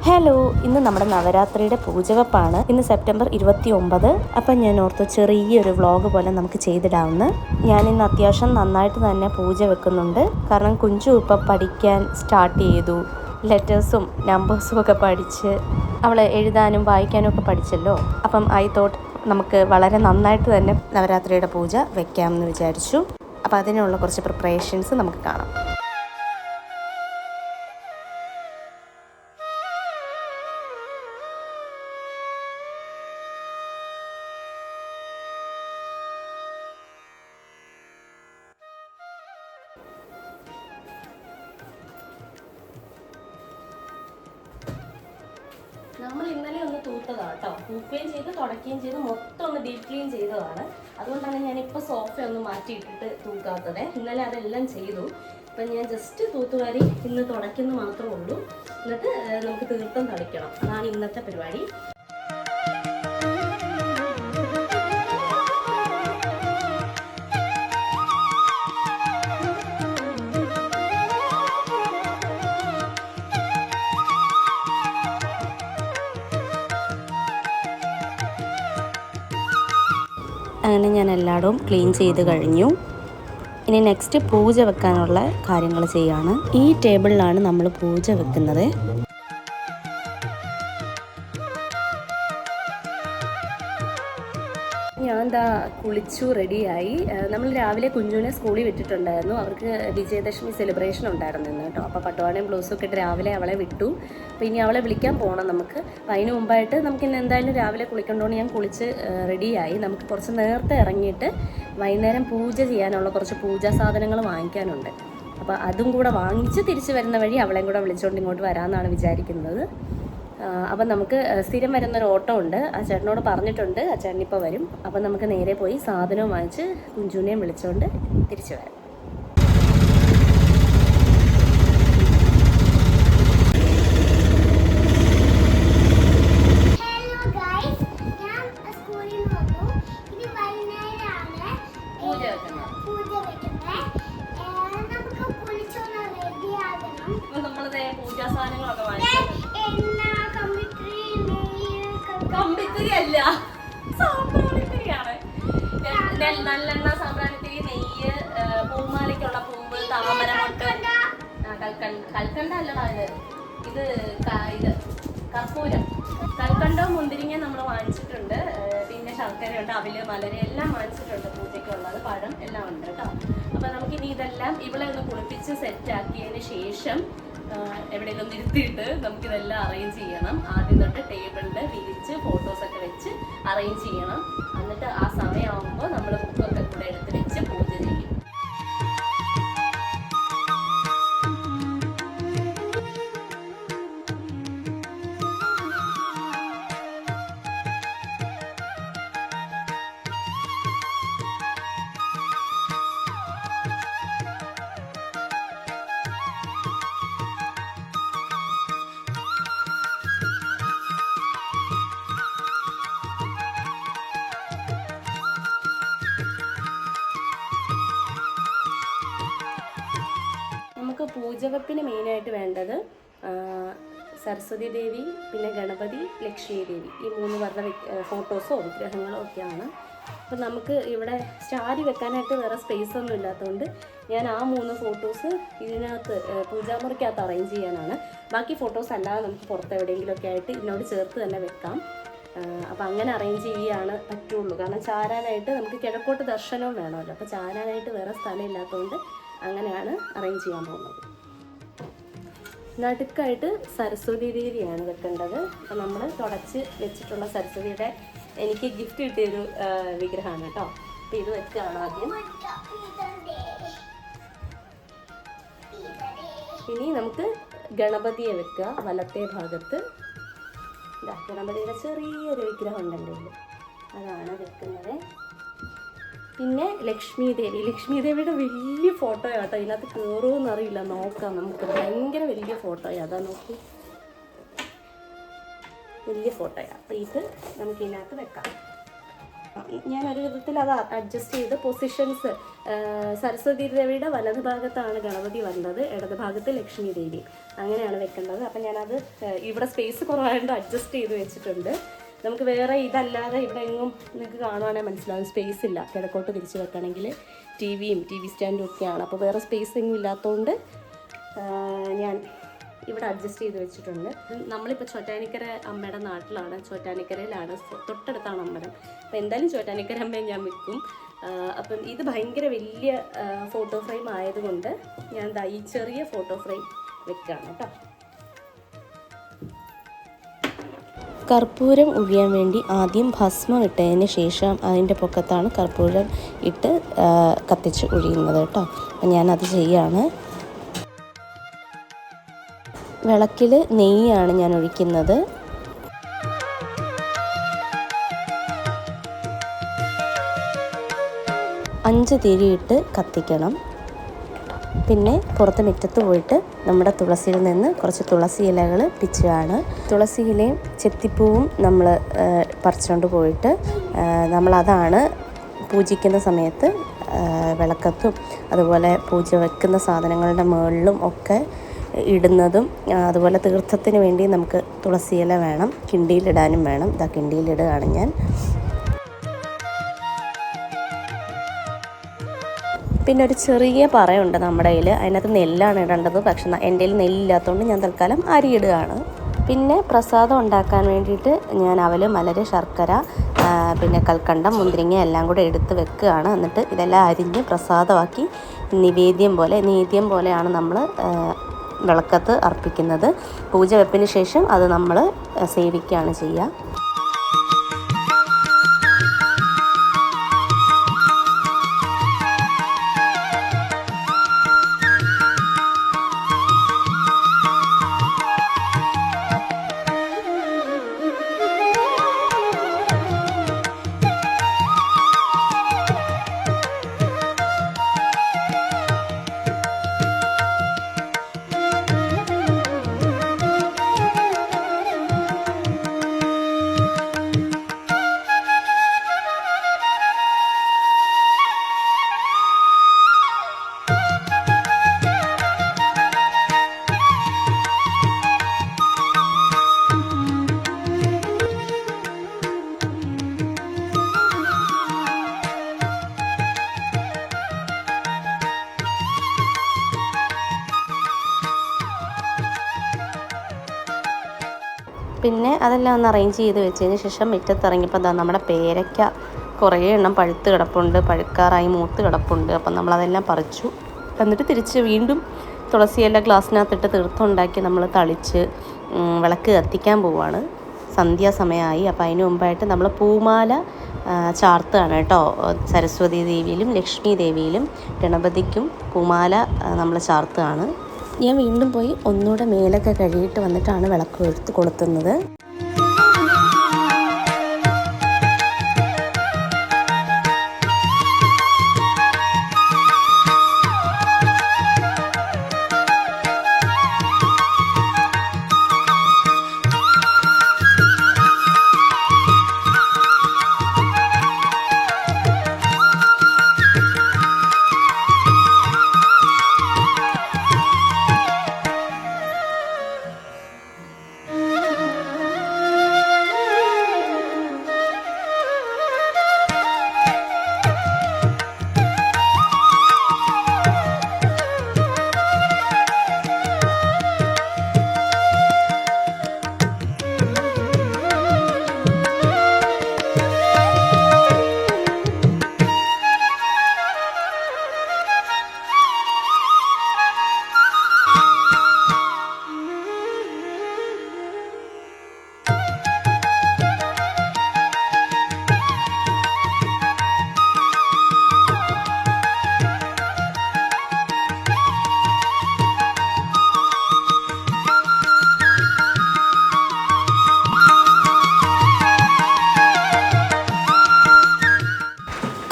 Hello, ഇന്ന് നമ്മുടെ നവരാത്രിയുടെ പൂജവെപ്പാണ്. ഇന്ന് സെപ്റ്റംബർ 29. അപ്പം ഞാൻ ഓർത്തു ചെറിയൊരു വ്ളോഗ് പോലെ നമുക്ക് ചെയ്തിടാമെന്ന്. ഞാൻ ഇന്ന് അത്യാവശ്യം നന്നായിട്ട് തന്നെ പൂജ വെക്കുന്നുണ്ട്. കാരണം കുഞ്ചു ഇപ്പം പഠിക്കാൻ സ്റ്റാർട്ട് ചെയ്തു. ലെറ്റേഴ്സും നമ്പേഴ്സും ഒക്കെ പഠിച്ച് അവൾ എഴുതാനും വായിക്കാനും ഒക്കെ പഠിച്ചല്ലോ. അപ്പം ഐ തോട്ട് നമുക്ക് വളരെ നന്നായിട്ട് തന്നെ നവരാത്രിയുടെ പൂജ വെക്കാമെന്ന് വിചാരിച്ചു. അപ്പം അതിനുള്ള കുറച്ച് പ്രിപ്പറേഷൻസ് നമുക്ക് കാണാം. നമ്മൾ ഇന്നലെ ഒന്ന് തൂത്തതാണ് കേട്ടോ. തൂക്കുകയും ചെയ്ത് തുടക്കുകയും ചെയ്ത് മൊത്തം ഒന്ന് ഡീപ് ക്ലീൻ ചെയ്തതാണ്. അതുകൊണ്ടാണ് ഞാനിപ്പോൾ സോഫ ഒന്ന് മാറ്റിയിട്ടിട്ട് തൂക്കാത്തത്. ഇന്നലെ അതെല്ലാം ചെയ്തു. അപ്പം ഞാൻ ജസ്റ്റ് തൂത്തുവാരി ഇന്ന് തുടയ്ക്കുന്ന മാത്രമേ ഉള്ളൂ. എന്നിട്ട് നമുക്ക് തീർത്ഥം തളിക്കണം. അതാണ് ഇന്നത്തെ പരിപാടി. അങ്ങനെ ഞാൻ എല്ലായിടവും ക്ലീൻ ചെയ്ത് കഴിഞ്ഞു. ഇനി നെക്സ്റ്റ് പൂജ വെക്കാനുള്ള കാര്യങ്ങൾ ചെയ്യാണ്. ഈ ടേബിളിലാണ് നമ്മൾ പൂജ വെക്കുന്നത്. ഞാൻ ദാ കുളിച്ചു റെഡിയായി. നമ്മൾ രാവിലെ കുഞ്ഞുവിനെ സ്കൂളിൽ വിട്ടിട്ടുണ്ടായിരുന്നു. അവർക്ക് വിജയദശമി സെലിബ്രേഷൻ ഉണ്ടായിരുന്നു ഇന്ന് കേട്ടോ. അപ്പോൾ പട്ടുവാടയും ബ്ലൗസും ഒക്കെ ഇട്ട് രാവിലെ അവളെ വിട്ടു. അപ്പോൾ ഇനി അവളെ വിളിക്കാൻ പോകണം നമുക്ക്. അപ്പോൾ അതിന് മുമ്പായിട്ട് നമുക്കിന്ന് എന്തായാലും രാവിലെ കുളിക്കണ്ടോണ്ട് ഞാൻ കുളിച്ച് റെഡിയായി. നമുക്ക് കുറച്ച് നേരത്തെ ഇറങ്ങിയിട്ട് വൈകുന്നേരം പൂജ ചെയ്യാനുള്ള കുറച്ച് പൂജാ സാധനങ്ങൾ വാങ്ങിക്കാനുണ്ട്. അപ്പോൾ അതും കൂടെ വാങ്ങിച്ച് തിരിച്ച് വരുന്ന വഴി അവളെയും കൂടെ വിളിച്ചുകൊണ്ട് ഇങ്ങോട്ട് വരാമെന്നാണ് വിചാരിക്കുന്നത്. അപ്പം നമുക്ക് സ്ഥിരം വരുന്നൊരു ഓട്ടോ ഉണ്ട്. ആ ചേട്ടനോട് പറഞ്ഞിട്ടുണ്ട്. ആ ചേട്ടനിപ്പോൾ വരും. അപ്പം നമുക്ക് നേരെ പോയി സാധനവും വാങ്ങിച്ച് കുഞ്ചുവിനെയും വിളിച്ചുകൊണ്ട് തിരിച്ചു വരാം. നമ്മളത് പൂജാ സാധനങ്ങളൊക്കെ വാങ്ങിച്ചു. കമ്പിത്തിരി അല്ല, സാമ്പ്രാണിത്തിരിയാണ്. നല്ലെണ്ണ, സാമ്പ്രാണിത്തിരി, നെയ്യ്, പൂമാലയ്ക്കുള്ള പൂവ്, താമരമൊട്ട്, കൽക്കണ്ട അല്ലടാ ഇത് കർപ്പൂരം, കൽക്കണ്ടവും മുന്തിരിങ്ങ നമ്മൾ വാങ്ങിച്ചിട്ടുണ്ട്. പിന്നെ ശർക്കരയുണ്ട്, അവില്, മലര് എല്ലാം വാങ്ങിച്ചിട്ടുണ്ട്. പൂജയ്ക്കുള്ളത് പഴം എല്ലാം ഉണ്ട് കേട്ടോ. അപ്പം നമുക്കിനി ഇതെല്ലാം ഇവിടെ ഒന്ന് കുളിപ്പിച്ച് സെറ്റാക്കിയതിന് ശേഷം എവിടെയെങ്കിലും നിർത്തിയിട്ട് നമുക്കിതെല്ലാം അറേഞ്ച് ചെയ്യണം. ആദ്യം തൊട്ട് ടേബിളിൽ വിരിച്ച് ഫോട്ടോസൊക്കെ വെച്ച് അറേഞ്ച് ചെയ്യണം. എന്നിട്ട് ആ സമയമാകുമ്പോൾ നമ്മൾ ബുക്കൊക്കെ കൂടെ എടുത്ത് വെച്ച് പൂജ ചെയ്യും. പൂജവെപ്പിന് മെയിനായിട്ട് വേണ്ടത് സരസ്വതി ദേവി, പിന്നെ ഗണപതി, ലക്ഷ്മി ദേവി, ഈ 3 പേരുടെ ഫോട്ടോസോ വിഗ്രഹങ്ങളോ ഒക്കെയാണ്. അപ്പം നമുക്ക് ഇവിടെ സ്റ്റാരി വെക്കാനായിട്ട് വേറെ സ്പേസ് ഒന്നും ഇല്ലാത്തതുകൊണ്ട് ഞാൻ ആ 3 ഫോട്ടോസ് ഇതിനകത്ത് പൂജാമുറിക്കകത്ത് അറേഞ്ച് ചെയ്യാനാണ്. ബാക്കി ഫോട്ടോസ് അല്ലാതെ നമുക്ക് പുറത്ത് എവിടെയെങ്കിലുമൊക്കെ ആയിട്ട് ഇതിനോട് ചേർത്ത് തന്നെ വെക്കാം. അപ്പം അങ്ങനെ അറേഞ്ച് ചെയ്യുകയാണ് പറ്റുള്ളൂ. കാരണം ചാരാനായിട്ട് നമുക്ക് കിഴക്കോട്ട് ദർശനവും വേണമല്ലോ. അപ്പോൾ ചാരാനായിട്ട് വേറെ സ്ഥലം ഇല്ലാത്തതുകൊണ്ട് അങ്ങനെയാണ് അറേഞ്ച് ചെയ്യാൻ പോകുന്നത്. നടുക്കായിട്ട് സരസ്വതി ദേവിയാണ് വെക്കേണ്ടത്. അപ്പം നമ്മൾ തുടച്ച് വെച്ചിട്ടുള്ള സരസ്വതിയുടെ എനിക്ക് ഗിഫ്റ്റ് കിട്ടിയൊരു വിഗ്രഹമാണ് കേട്ടോ. അപ്പം ഇത് വെക്കുകയാണ് ആദ്യം. ഇനി നമുക്ക് ഗണപതിയെ വെക്കുക വലത്തെ ഭാഗത്ത്. ഗണപതിയുടെ ചെറിയൊരു വിഗ്രഹം ഉണ്ടല്ലോ, അതാണ് വെക്കുന്നത്. പിന്നെ ലക്ഷ്മി ദേവിയുടെ വലിയ ഫോട്ടോയാണ് കേട്ടോ. ഇതിനകത്ത് കയറുമെന്ന് അറിയില്ല, നോക്കാം നമുക്ക്. ഭയങ്കര വലിയ ഫോട്ടോയാണ്, അതാ നോക്കി, വലിയ ഫോട്ടോയാണ്. അപ്പോൾ ഇത് നമുക്ക് ഇതിനകത്ത് വെക്കാം. ഞാനൊരു വിധത്തിൽ അത് അഡ്ജസ്റ്റ് ചെയ്ത് പൊസിഷൻസ്, സരസ്വതി ദേവിയുടെ വലത് ഭാഗത്താണ് ഗണപതി വന്നത്, ഇടത് ഭാഗത്ത് ലക്ഷ്മി ദേവി, അങ്ങനെയാണ് വെക്കേണ്ടത്. അപ്പം ഞാനത് ഇവിടെ സ്പേസ് കുറവായതുകൊണ്ട് അഡ്ജസ്റ്റ് ചെയ്ത് വെച്ചിട്ടുണ്ട്. നമുക്ക് വേറെ ഇതല്ലാതെ ഇവിടെ എങ്ങും നിങ്ങൾക്ക് കാണുവാണെങ്കിൽ മനസ്സിലാവും സ്പേസ് ഇല്ല. കിഴക്കോട്ട് തിരിച്ച് വെക്കണമെങ്കിൽ ടി വിയും ടി വി സ്റ്റാൻഡും ഒക്കെയാണ്. അപ്പോൾ വേറെ സ്പേസ് എങ്ങും ഇല്ലാത്തതുകൊണ്ട് ഞാൻ ഇവിടെ അഡ്ജസ്റ്റ് ചെയ്ത് വെച്ചിട്ടുണ്ട്. നമ്മളിപ്പോൾ ചോറ്റാനിക്കര അമ്മയുടെ നാട്ടിലാണ്, ചോറ്റാനിക്കരയിലാണ്, തൊട്ടടുത്താണ് അമ്പലം. അപ്പോൾ എന്തായാലും ചോറ്റാനിക്കര അമ്മയെ ഞാൻ വെക്കും. അപ്പം ഇത് ഭയങ്കര വലിയ ഫോട്ടോ ഫ്രെയിം ആയതുകൊണ്ട് ഞാൻ ഈ ചെറിയ ഫോട്ടോ ഫ്രെയിം വെക്കുകയാണ് കേട്ടോ. കർപ്പൂരം ഒഴിയാൻ വേണ്ടി ആദ്യം ഭസ്മം ഇട്ടതിന് ശേഷം അതിൻ്റെ പൊക്കത്താണ് കർപ്പൂരം ഇട്ട് കത്തിച്ച് ഒഴിയുന്നത് കേട്ടോ. അപ്പം ഞാനത് ചെയ്യാണ്. വിളക്കിൽ നെയ്യാണ് ഞാൻ ഒഴിക്കുന്നത്. അഞ്ച് തിരിയിട്ട് കത്തിക്കണം. പിന്നെ പുറത്ത് മുറ്റത്ത് പോയിട്ട് നമ്മുടെ തുളസിയിൽ നിന്ന് കുറച്ച് തുളസി ഇലകൾ പിച്ചുകയാണ്. തുളസി ഇലയും ചെത്തിപ്പൂവും നമ്മൾ പറിച്ചുകൊണ്ട് പോയിട്ട് നമ്മളതാണ് പൂജിക്കുന്ന സമയത്ത് വിളക്കത്തും അതുപോലെ പൂജ വെക്കുന്ന സാധനങ്ങളുടെ മുകളിലും ഒക്കെ ഇടുന്നതും. അതുപോലെ തീർത്ഥത്തിന് വേണ്ടി നമുക്ക് തുളസി ഇല വേണം, കിണ്ടിയിലിടാനും വേണം. ഇതാ കിണ്ടിയിലിടുകയാണ് ഞാൻ. പിന്നെ ഒരു ചെറിയ പറയുണ്ട് നമ്മുടെ കയ്യിൽ, അതിനകത്ത് നെല്ലാണ് ഇടേണ്ടത്. പക്ഷെ എൻ്റെ കയ്യിൽ നെല്ലില്ലാത്തതുകൊണ്ട് ഞാൻ തൽക്കാലം അരിയിടുകയാണ്. പിന്നെ പ്രസാദം ഉണ്ടാക്കാൻ വേണ്ടിയിട്ട് ഞാൻ അവല്, മലര്, ശർക്കര, പിന്നെ കൽക്കണ്ടം, മുന്തിരിങ്ങ എല്ലാം കൂടെ എടുത്ത് വെക്കുകയാണ്. എന്നിട്ട് ഇതെല്ലാം അരിഞ്ഞ് പ്രസാദമാക്കി നേദ്യം പോലെയാണ് നമ്മൾ വിളക്കത്ത് അർപ്പിക്കുന്നത്. പൂജ വെപ്പിന് ശേഷം അത് നമ്മൾ സേവിക്കുകയാണ് ചെയ്യുക. പിന്നെ അതെല്ലാം ഒന്ന് അറേഞ്ച് ചെയ്ത് വെച്ചതിന് ശേഷം മുറ്റത്തിറങ്ങിയപ്പോൾ എന്താ നമ്മുടെ പേരയ്ക്ക കുറേ എണ്ണം പഴുത്ത് കിടപ്പുണ്ട്, പഴുക്കാറായി മൂത്ത് കിടപ്പുണ്ട്. അപ്പം നമ്മളതെല്ലാം പറിച്ചു. എന്നിട്ട് തിരിച്ച് വീണ്ടും തുളസിയെല്ലാം ഗ്ലാസ്സിനകത്തിട്ട് തീർത്ഥം ഉണ്ടാക്കി നമ്മൾ തളിച്ച് വിളക്ക് കത്തിക്കാൻ പോവുകയാണ്. സന്ധ്യാസമയമായി. അപ്പോൾ അതിന് മുമ്പായിട്ട് നമ്മൾ പൂമാല ചാർത്തുകയാണ് കേട്ടോ. സരസ്വതി ദേവിയിലും ലക്ഷ്മി ദേവിയിലും ഗണപതിക്കും പൂമാല നമ്മൾ ചാർത്തുകയാണ്. ഞാൻ വീണ്ടും പോയി ഒന്നുകൂടെ മേലൊക്കെ കഴുകിയിട്ട് വന്നിട്ടാണ് വിളക്ക് എടുത്ത് കൊളുത്തുന്നത്.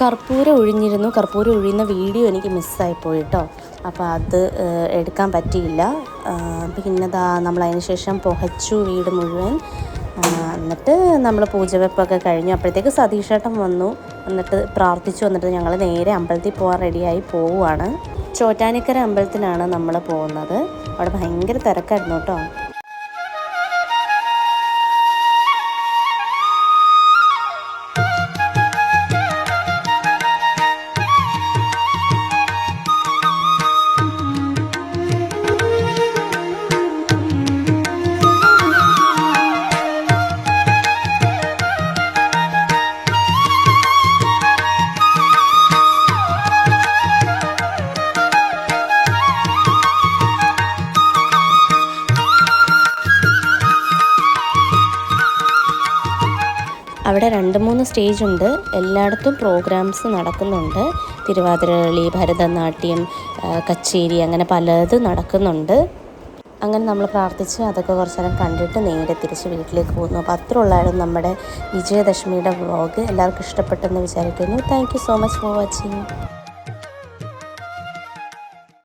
കർപ്പൂരം ഒഴിഞ്ഞിരുന്നു. കർപ്പൂരം ഒഴിയുന്ന വീഡിയോ എനിക്ക് മിസ്സായിപ്പോയി കേട്ടോ. അപ്പോൾ അത് എടുക്കാൻ പറ്റിയില്ല. പിന്നെ നമ്മളതിന് ശേഷം പുകച്ചു വീട് മുഴുവൻ. എന്നിട്ട് നമ്മൾ പൂജവെപ്പൊക്കെ കഴിഞ്ഞു. അപ്പോഴത്തേക്ക് സതീഷേട്ടൻ വന്നു, എന്നിട്ട് പ്രാർത്ഥിച്ചു. എന്നിട്ട് ഞങ്ങൾ നേരെ അമ്പലത്തിൽ പോകാൻ റെഡിയായി പോവുകയാണ്. ചോറ്റാനിക്കര അമ്പലത്തിലാണ് നമ്മൾ പോകുന്നത്. അവിടെ ഭയങ്കര തിരക്കായിരുന്നു കേട്ടോ. അവിടെ 2-3 സ്റ്റേജുണ്ട്. എല്ലായിടത്തും പ്രോഗ്രാംസ് നടക്കുന്നുണ്ട്. തിരുവാതിരകളി, ഭരതനാട്യം, കച്ചേരി, അങ്ങനെ പലതും നടക്കുന്നുണ്ട്. അങ്ങനെ നമ്മൾ പ്രാർത്ഥിച്ച് അതൊക്കെ കുറച്ച് നേരം കണ്ടിട്ട് നേരെ തിരിച്ച് വീട്ടിലേക്ക് പോകുന്നു. അപ്പോൾ അത്ര ഉള്ളായിരുന്നു നമ്മുടെ വിജയദശമിയുടെ വ്ളോഗ്. എല്ലാവർക്കും ഇഷ്ടപ്പെട്ടെന്ന് വിചാരിക്കുന്നു. Thank you so much for watching.